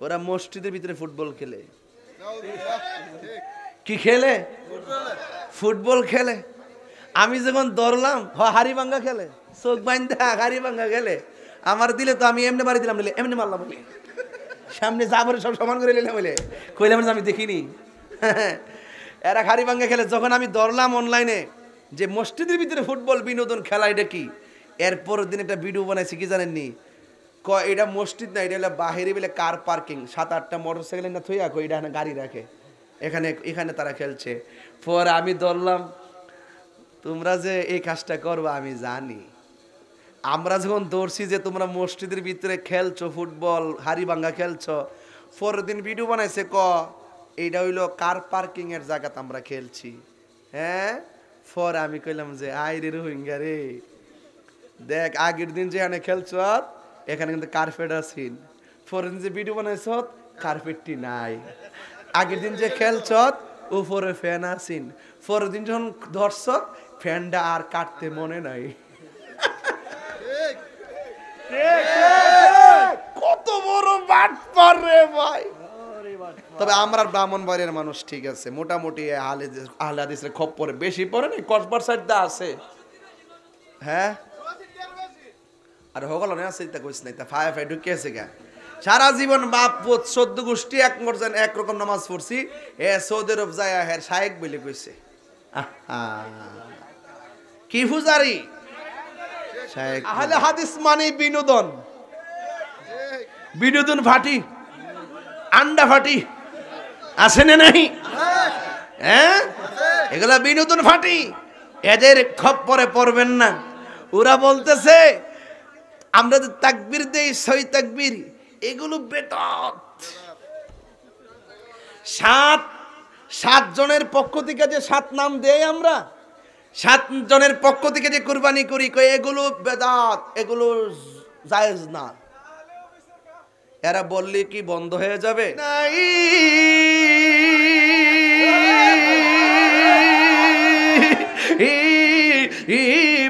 ওরা মসজিদের ভিতরে ফুটবল খেলে। কি খেলে? ফুটবল খেলে। আমি যখন ধরলাম হাড়ি ভাঙ্গা খেলে, চোখ বাইন্ধা হাড়ি ভাঙ্গা খেলে। আমার দিলে তো আমি এমনি বাড়ি দিলাম, বলে এমনি মারলাম, বলে সামনে যা বলে সব সমান করে নিলাম, বলে কইলাম আমি দেখিনি। এরা হাড়ি ভাঙ্গা খেলে। যখন আমি ধরলাম অনলাইনে যে মসজিদের ভিতরে ফুটবল বিনোদন খেলা, এটা কি, এরপর দিন একটা ভিডিও বানাইছি, কি জানেননি? এটা মসজিদ না, এটা হলো বাহিরে বলে কার পার্কিং, 7-8টা মোটরসাইকেল না থইয়া এটা গাড়ি রাখে, এখানে তারা খেলছে। পরে আমি ধরলাম, তোমরা যে এই কাজটা করবা আমি জানি। আমরা যখন ধরছি যে তোমরা মসজিদের ভিতরে খেলছো ফুটবল, হাড়ি ভাঙ্গা খেলছো, পরের দিন ভিডিও বানাইছে এইটা হইলো কার পার্কিং এর জায়গাতে আমরা খেলছি। হ্যাঁ, পরে আমি কইলাম যে আই রে রোহিঙ্গা রে, দেখ আগের দিন যেখানে খেলছ এখানে কিন্তু কার্পেট আছেন, পরের দিন যে ভিডিও বানাইছ কার্পেটটি নাই। আগের দিন যে খেলছ উপরে ফ্যান আছেন, পরের দিন যখন ধরছ ফ্যানটা আর কাটতে মনে নাই। কত বড় বাটপার রে ভাই। তবে আমরা ব্রাহ্মণবাড়িয়ার মানুষ ঠিক আছে, মোটামুটি আহলে হাদিসের খপ্পরে বেশি পড়ে না, কসবার সাইডটা আছে। হ্যাঁ, আর হগল না আছে, তা কইছ নাই, তা ফায় ঢুকে আছে গা। সারা জীবন বাপ পুত 14 গোষ্ঠী একরকম নামাজ পড়ছি, সৌদি আরব যায় হের শায়েক বলে কইছে। কি পূজারি? আহলে হাদিস মানে বিনোদন, বিনোদন ফাটি, আন্ডা ফাটি আছে না নাই? হ্যাঁ, এগুলা বিনোদন ফাটি, এদের খপ্পরে পড়বেন না। ওরা বলতেছে আমরা যে তাকবীর দেই, সই তাকবীর, এগুলো বেদাত। 7 জনের পক্ষ থেকে যে 7 নাম দেই আমরা, 7 জনের পক্ষ থেকে যে কুরবানি করি, এগুলো বেদাত, এগুলো জায়েজ না। এরা বললে কি বন্ধ হয়ে যাবে? নাই,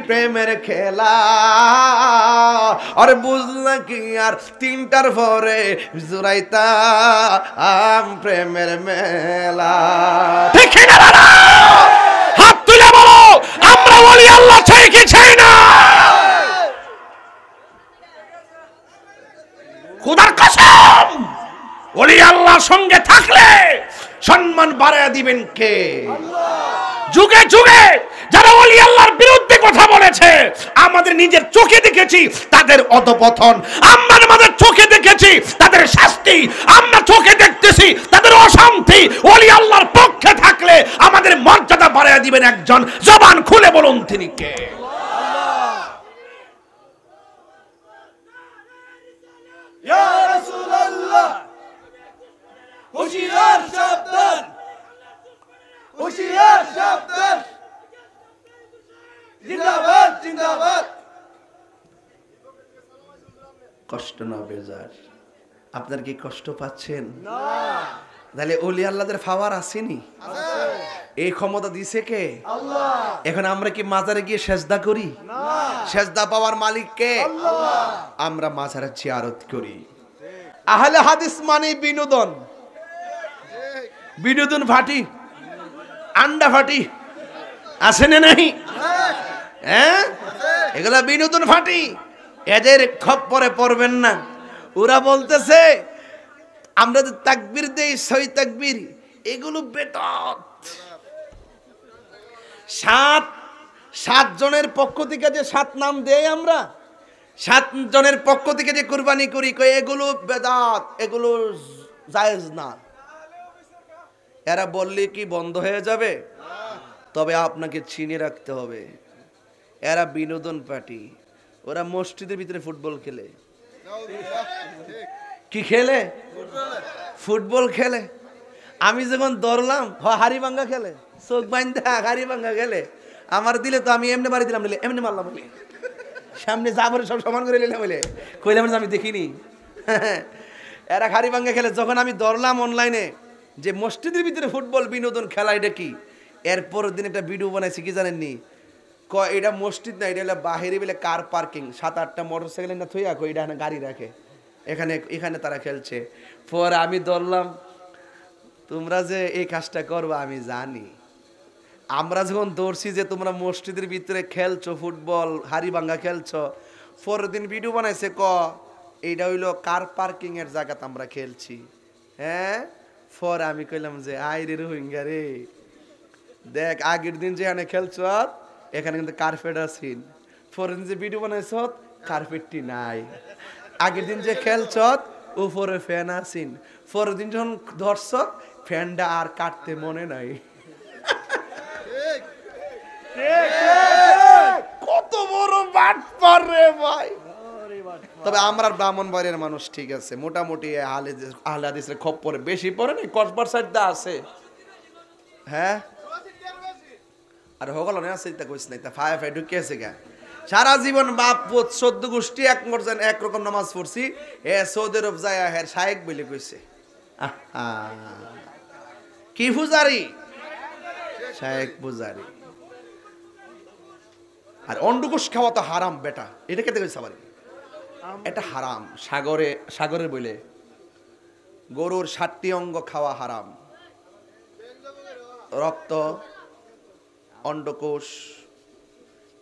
প্রেমের খেলা আর বুঝলা কি, আর 3টার পরে জুরাইতা প্রেমের মেলা। ঠিক না? হাত তুলে বলো আমরা বলি আল্লাহ চাই কি চাই না? খোদার কসম, ওলি আল্লাহর সঙ্গে থাকলে সম্মান বাড়ায় দিবেন কে? যুগে যুগে যারা ওলি আল্লাহর বিরুদ্ধে কথা বলেছে, আমাদের নিজের চোখে দেখেছি তাদের অধঃপতন, আমরা আমাদের চোখে দেখেছি তাদের শাস্তি, আমরা চোখে দেখতেছি তাদের অশান্তি। ওলি আল্লাহর পক্ষে থাকলে আমাদের মর্যাদা বাড়ায় দিবেন একজন, জবান খুলে বলুন তিনি কে? ইয়া রাসূলুল্লাহ, হুশিয়ার সাবধান, হুশিয়ার সাবধান, জিন্দাবাদ জিন্দাবাদ। কষ্ট না বেজার, আপনার কি কষ্ট পাচ্ছেন? না। তাহলে ওলি আল্লাহদের পাওয়ার আসেনি? এই ক্ষমতা দিছে কে? আল্লাহ। এখন আমরা কি মাজারে গিয়ে সেজদা করি? না। সেজদা পাওয়ার মালিক কে? আল্লাহ। আমরা মাজারে জিয়ারত করি। আহলে হাদিস মানে বিনোদন, বিনোদন ফাটি, আন্ডা ফাটি আছে না নাই? হ্যাঁ, এগুলা বিনোদন ফাটি, এদের খপ্পরে পড়বেন না। ওরা বলতেছে আমরা যে তাকবীর দেই, সই তাকবীর, এগুলো বেদাত। 7 জনের পক্ষ থেকে যে 7 নাম দেই আমরা, 7 জনের পক্ষ থেকে যে কুরবানি করি, এগুলো বেদাত, এগুলো জায়েজ না। এরা বললে কি বন্ধ হয়ে যাবে? তবে আপনাকে চিনে রাখতে হবে, এরা বিনোদন পার্টি। ওরা মসজিদের ভিতরে ফুটবল খেলে। কি খেলে? ফুটবল খেলে। আমি যখন ধরলাম হাড়ি ভাঙ্গা খেলে, চোখ বাইন্ধা হাড়ি ভাঙ্গা খেলে। আমার দিলে তো আমি এমনি বাড়ি দিলাম, বলে এমনি মারলাম, বলে সামনে যা বলে সব সমান করে নিলাম, বলে কইলাম আমি দেখিনি। এরা হাড়ি ভাঙ্গা খেলে। যখন আমি ধরলাম অনলাইনে যে মসজিদের ভিতরে ফুটবল বিনোদন খেলা, এটা কি, এরপর দিন একটা ভিডিও বানাইছি, কি জানেননি? এটা মসজিদ না, এটা হলো বাহিরে বলে কার পার্কিং, 7-8টা মোটরসাইকেল না থইয়া এটা গাড়ি রাখে, এখানে এখানে তারা খেলছে। পরে আমি ধরলাম, তোমরা যে এই কাজটা করবে আমি জানি। আমরা যখন দৌড়ছি যে তোমরা মসজিদের ভিতরে খেলছো ফুটবল, হাড়িভাঙ্গা খেলছো, পরের দিন ভিডিও বানাইছে এইটা হইলো কার পার্কিং এর জায়গাতে আমরা খেলছি। হ্যাঁ, পরে আমি কইলাম যে আই রে রোহিঙ্গা রে, দেখ আগের দিন যেখানে খেলছ এখানে কিন্তু কার্পেট আছে, পরের দিন যে ভিডিও বানাইছ কার্পেটটি নাই। আগের দিন যে খেলছ উপরে ফ্যান আসিন, পরের দিন যখন ধরছ ফ্যানটা আর কাটতে মনে নাই। কত বড় বাটপার রে ভাই। তবে আমরা ব্রাহ্মণবাড়িয়ার মানুষ ঠিক আছে, মোটামুটি আহলে হাদিসের খপ্পরে বেশি পড়ে না, কসবার সাইডটা আছে। হ্যাঁ, আর হগল না আছে তা কইছ নাই, তা ফায়া ফাই ঢুকিয়েছে গা। সারা জীবন বাপ পুত 14 গোষ্ঠী একরকম নামাজ পড়ছি, এ সৌদি আরব যায় হের শায়েক বলে কইছে। কি পূজারি? শায়েক পূজারি। আর অন্ডকোষ খাওয়া তো হারাম বেটা, এটা খেতে কইছে আবার, এটা হারাম। সাগরে বলে গরুর 7টি অঙ্গ খাওয়া হারাম, রক্ত, অন্ডকোষ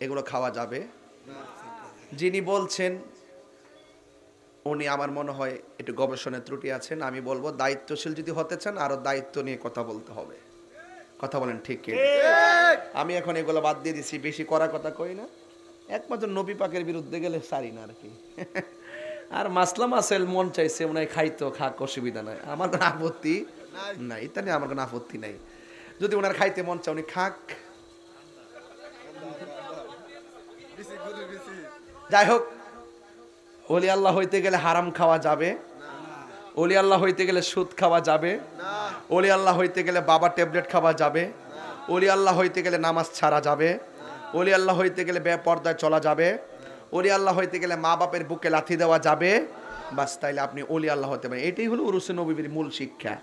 এগুলো খাওয়া যাবে। যিনি বলছেন উনি আমার মনে হয় একটু গবেষণায় ত্রুটি আছেন। আমি বলবো দায়িত্বশীল যদি হতে চান আরো দায়িত্ব নিয়ে কথা বলতে হবে। কথা বলেন ঠিক কি? আমি এখন এগুলো বাদ দিয়ে দিছি, বেশি করা কথা কই না, একমাত্র নবী পাকের বিরুদ্ধে গেলে সারি না আর কি। আর মাসলা মাসেল মন চাইছে মনে হয় খাইতো, খাক, অসুবিধা নাই, আমার কোনো আপত্তি নাই, এটা নিয়ে আমার কোনো আপত্তি নাই। যদি ওনার খাইতে মন চায় উনি খাক। যাই হোক, ওলি আল্লাহ হইতে গেলে হারাম খাওয়া যাবে, ওলি আল্লাহ হইতে গেলে সুদ খাওয়া যাবে, ওলি আল্লাহ হইতে গেলে বাবা ট্যাবলেট খাওয়া যাবে, ওলি আল্লাহ হইতে গেলে নামাজ ছাড়া যাবে, ওলি আল্লাহ হইতে গেলে বেপর্দায় চলা যাবে, ওলি আল্লাহ হইতে গেলে মা বাপের বুকে লাথি দেওয়া যাবে। বাস, তাইলে আপনি ওলি আল্লাহ হতে পারেন। এটাই হলো উরুসে নবীর মূল শিক্ষা।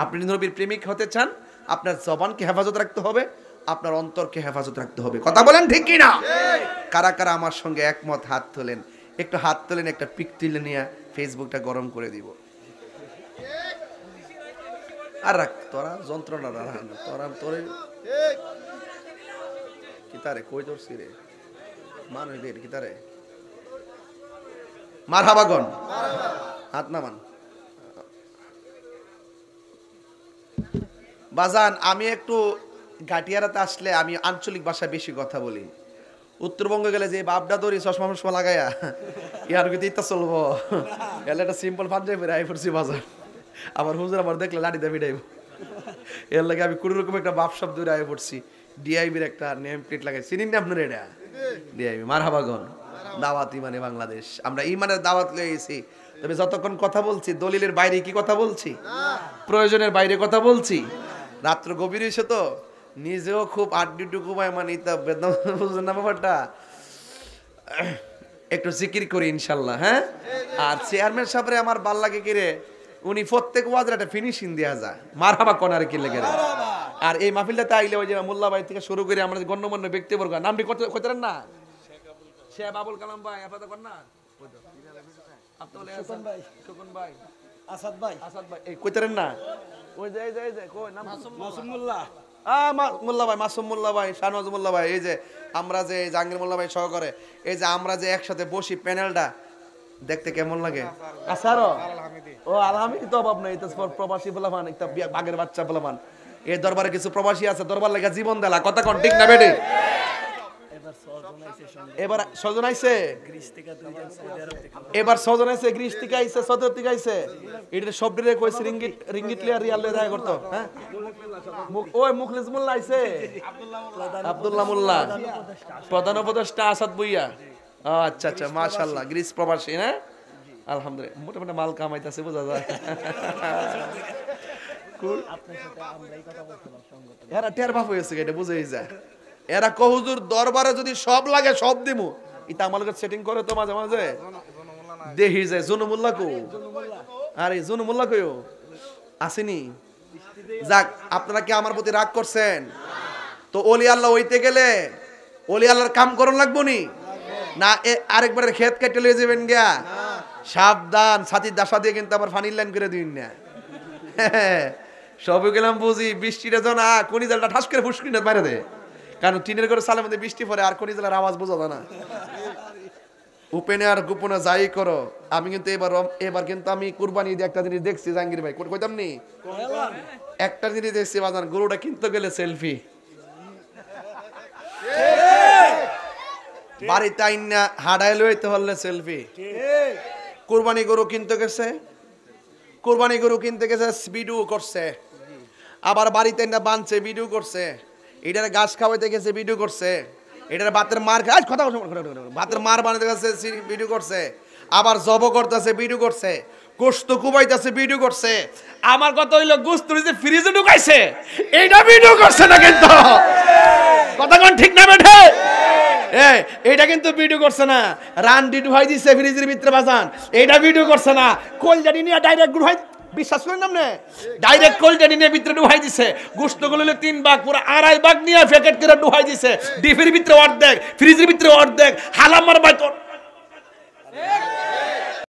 আপনি নবীর প্রেমিক হতে চান, আপনার জবানকে হেফাজত রাখতে হবে, আপনার অন্তরকে হেফাজত রাখতে হবে। কথা বলেন ঠিক কি না? কারা কারা আমার সঙ্গে একমত হাত তোলেন, একটু হাত তোলেন, একটা পিক তুলে নিয়ে ফেসবুকটা গরম করে দিব। আর রাখ তোরা যন্ত্রণা তোরা তোরে কিতারে কই ধরছি রে মানুষ রে কিতারে মারহাবাগন হাত নামান। বাজান, আমি একটু গাটিয়ারাতে আসলে আমি আঞ্চলিক ভাষায় বেশি কথা বলি। উত্তরবঙ্গে গেলে যে বাপডা দড়ি চশমা ফসমা লাগাইয়া ইয়ার কিন্তু ইত্যা চলবো, এলে একটা সিম্পল পাঞ্জাবি রাই পড়ছি বাজার। আমার হুজুর আমার দেখলে লাঠি দিয়ে পিটাইব, এর লাগে আমি কোনো রকম একটা বাপ শব্দ রায় পড়ছি। ডিআইবির একটা নেম প্লেট লাগাই, চিনি না আপনার? এটা ডিআইবি। মারহাবাগন। দাওয়াত ইমানে বাংলাদেশ, আমরা ইমানের দাওয়াত লয়ে গেছি। তবে যতক্ষণ কথা বলছি দলিলের বাইরে কি কথা বলছি, প্রয়োজনের বাইরে কথা বলছি। রাত্র গভীর হয়েছে তো নিজেও খুব আড্ডুটুকু মানে ব্যাপারটা একটু জিকির করি ইনশাল্লাহ। হ্যাঁ, আর চেয়ারম্যান সাহেবরে আমার ভাল লাগে কি রে, উনি প্রত্যেক ওয়াজের একটা ফিনিশিং দেওয়া যায়, মারহাবা কোনারে কি লেগে। আর এই মাহফিলটাতে আইলে ওই যে মোল্লাবাই থেকে শুরু করে আমরা গণ্যমান্য ব্যক্তিবর্গ, নামটি কইতেন না, শেখ আবুল কালাম ভাই, আপনাদের কর না, সুকন ভাই, আসাদ ভাই এই কইতেন না, ওই যে কই নাম মাসুম মোল্লা, মোল্লা ভাই, মাসুম মোল্লা ভাই, শাহনওয়াজ মোল্লা ভাই, এই যে আমরা যে জাহাঙ্গীর মোল্লা ভাই সহকারে এই যে আমরা যে একসাথে বসি প্যানেলটা দেখতে কেমন লাগে? আসারো ও আলহামদি তো অভাব নাই, প্রবাসী বলামান একটা বাঘের বাচ্চা বলামান। এই দরবারে কিছু প্রবাসী আছে, দরবার লেগে জীবন দেলা, কথা কোন ঠিক না বেটে? এবার ছজন আইছে, এবার ছজন আইছে, গ্রিস থেকে আইছে, সৌদি থেকে আইছে। এটা সব ডিরে কইছে রিঙ্গিট লিয়া রিয়াল লয়ে দেখা করতো। হ্যাঁ, ওই মুখলিস মোল্লা আইছে, আব্দুল্লাহ মোল্লা, প্রধান উপদেষ্টা আসাদ বুইয়া। আচ্ছা আচ্ছা, মাশাআল্লাহ, গ্রিস প্রবাসী। হ্যাঁ, আলহামদুলিল্লাহ, মোটামুটি মাল কামাইতেছে, বোঝা যায়। এরা টের ভাব হয়েছে, এটা বুঝেই যায়। এরা কহুজুর দরবারে যদি সব লাগে সব দিমু, এটা আমার কাছে সেটিং করে তো মাঝে মাঝে দেখি যায়। জুনুমুল্লাহ কো, আরে জুনুমুল্লাহ কইও আসেনি। যাক, আপনারা কি আমার প্রতি রাগ করছেন? তো ওলি আল্লাহ হইতে গেলে ওলি আল্লাহর কাম করন লাগবো নি না? আরেকবারের ক্ষেত কেটে লয়ে যাবেন গিয়া সাবধান, ছাতির দাসা দিয়ে কিন্তু আবার ফানির লাইন করে দিন না। সবই গেলাম বুঝি, বৃষ্টিটা তো না কোনি জালটা ঠাস করে ফুসকিনা বাইরে দেয়, কারণ টিনের করে সালের মধ্যে বৃষ্টি পড়ে আর কোনি জালের আওয়াজ বোঝা যায় না। উপেনে আর গোপনে যাই করো, আমি কিন্তু এবার কিন্তু আমি কুরবানি দিয়ে একটা জিনিস দেখছি জাহাঙ্গীর ভাই, কইতাম নি একটা জিনিস দেখছি বাজান, গরুটা কিনতে গেলে সেলফি, বাড়িতে আইনা হাডাই লইতে হলে সেলফি। কুরবানি গরু কিনতে গেছে, কুরবানি গরু কিনতে গেছে ভিডিও করছে, আবার বাড়িতে না বানছে ভিডিও করছে, এটার গাছ খাওয়াইতে গেছে ভিডিও করছে, এটার বাতের মার খায় কথা ভাতের মার বানাতে গেছে ভিডিও করছে, আবার জব করতেছে ভিডিও করছে, গোস্ত কুবাইতেছে ভিডিও করছে। আমার কথা হইলো গোস্ত যে ফ্রিজে ঢুকাইছে এইটা ভিডিও করছে না কিন্তু, কথা কোন ঠিক না বেঠে? এইটা কিন্তু ভিডিও করছে না, রান্ডি ঢুকাই দিছে ফ্রিজের ভিতরে বাজান, এইটা ভিডিও করছে না। কলজাটি নিয়ে ডাইরেক্ট ঢুকাই, বিশ্বাস করেন না, ডাইরেক্ট কলজাটি নিয়ে ভিতরে ঢুকাই দিছে, গোস্তগুলো 3 ভাগ পুরো 2.5 ভাগ নিয়ে প্যাকেট করে ঢুকাই দিছে, ডিপের ভিতরে অর্ধেক, ফ্রিজের ভিতরে অর্ধেক, হালামার বাইত